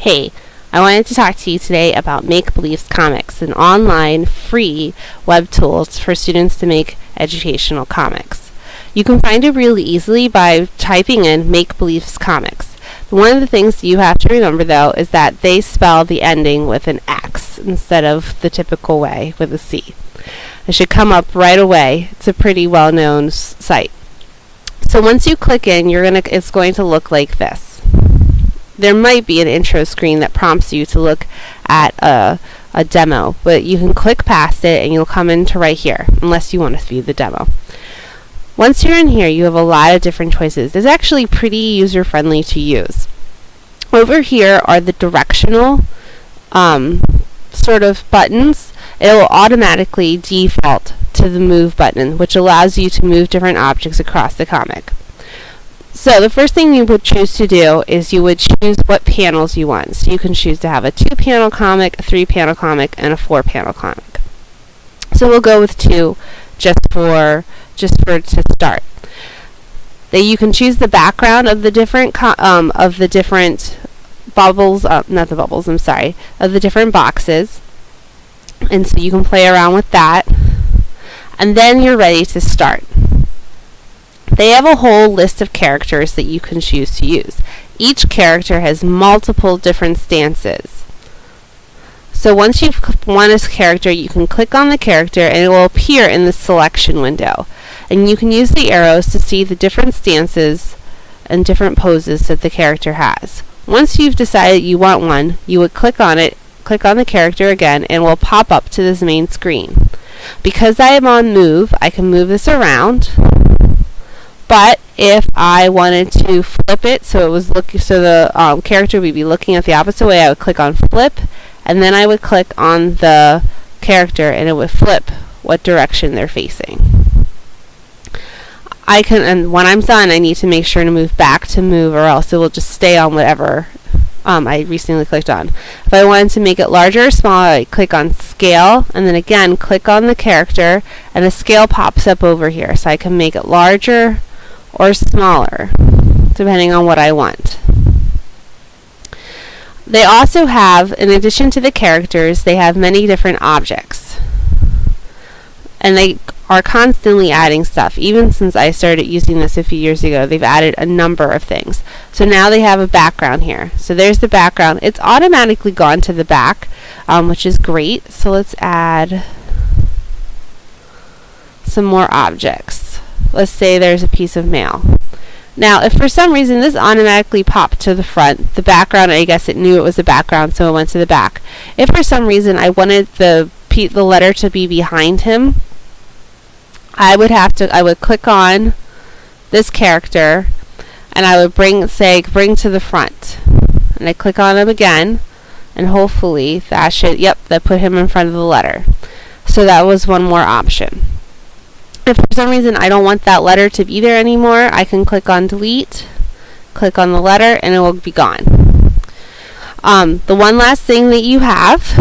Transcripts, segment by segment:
Hey, I wanted to talk to you today about Make Beliefs Comics, an online, free web tool for students to make educational comics. You can find it really easily by typing in Make Beliefs Comics. One of the things you have to remember, though, is that they spell the ending with an X instead of the typical way with a C. It should come up right away. It's a pretty well-known site. So once you click in, it's going to look like this. There might be an intro screen that prompts you to look at a demo, but you can click past it and you'll come into right here, unless you want to view the demo. Once you're in here, you have a lot of different choices. It's actually pretty user-friendly to use. Over here are the directional sort of buttons. It will automatically default to the move button, which allows you to move different objects across the comic. So the first thing you would choose to do is you would choose what panels you want. So you can choose to have a 2-panel comic, a 3-panel comic, and a 4-panel comic. So we'll go with 2 just for to start. Then you can choose the background of the different bubbles, of the different boxes. And so you can play around with that. And then you're ready to start. They have a whole list of characters that you can choose to use. Each character has multiple different stances. So once you've won a character, you can click on the character and it will appear in the selection window. And you can use the arrows to see the different stances and different poses that the character has. Once you've decided you want one, you would click on it, click on the character again, and it will pop up to this main screen. Because I am on move, I can move this around. But if I wanted to flip it, so the character would be looking at the opposite way, I would click on flip, and then I would click on the character, and it would flip what direction they're facing. And when I'm done, I need to make sure to move back to move, or else it will just stay on whatever I recently clicked on. If I wanted to make it larger or smaller, I click on scale, and then again click on the character, and the scale pops up over here, so I can make it larger or smaller, depending on what I want. They also have, in addition to the characters, they have many different objects. And they are constantly adding stuff. Even since I started using this a few years ago, they've added a number of things. So now they have a background here. So there's the background. It's automatically gone to the back, which is great. So let's add some more objects. Let's say there's a piece of mail. Now, if for some reason this automatically popped to the front, the background, I guess it knew it was a background, so it went to the back. If for some reason I wanted the letter to be behind him, I would click on this character, and I would bring to the front. And I click on him again, and hopefully that put him in front of the letter. So that was one more option. If for some reason I don't want that letter to be there anymore, I can click on delete, click on the letter, and it will be gone. The one last thing that you have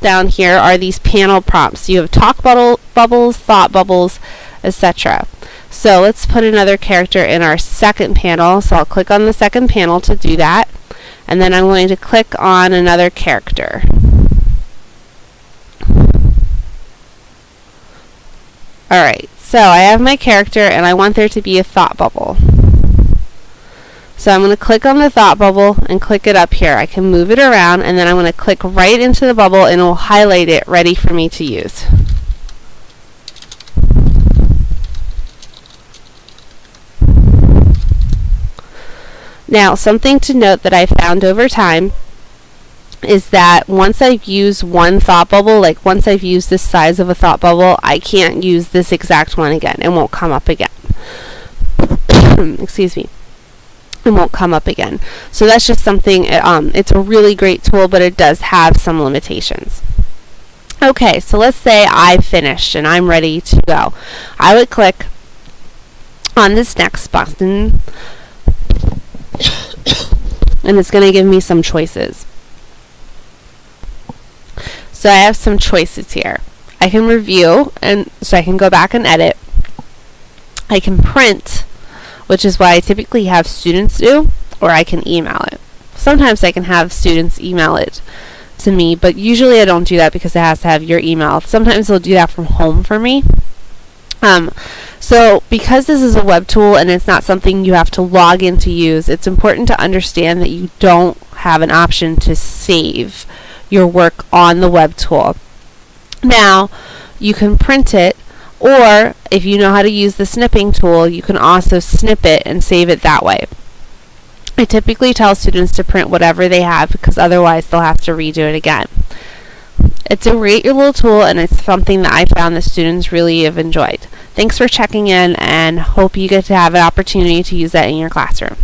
down here are these panel prompts. You have talk bubbles, thought bubbles, etc. So let's put another character in our second panel. So I'll click on the second panel to do that. And then I'm going to click on another character. Alright, so I have my character and I want there to be a thought bubble. So I'm going to click on the thought bubble and click it up here. I can move it around, and then I'm going to click right into the bubble and it will highlight it ready for me to use. Now, something to note that I found over time is that once I've used one thought bubble, like once I've used this size of a thought bubble, I can't use this exact one again. It won't come up again. Excuse me. It won't come up again. So that's just something, it's a really great tool, but it does have some limitations. Okay, so let's say I've finished and I'm ready to go. I would click on this next button, and it's going to give me some choices. So I have some choices here. I can review, and so I can go back and edit. I can print, which is what I typically have students do, or I can email it. Sometimes I can have students email it to me, but usually I don't do that because it has to have your email. Sometimes they'll do that from home for me. So because this is a web tool and it's not something you have to log in to use, it's important to understand that you don't have an option to save your work on the web tool. Now, you can print it, or if you know how to use the snipping tool, you can also snip it and save it that way. I typically tell students to print whatever they have because otherwise they'll have to redo it again. It's a great little tool, and it's something that I found the students really have enjoyed. Thanks for checking in, and hope you get to have an opportunity to use that in your classroom.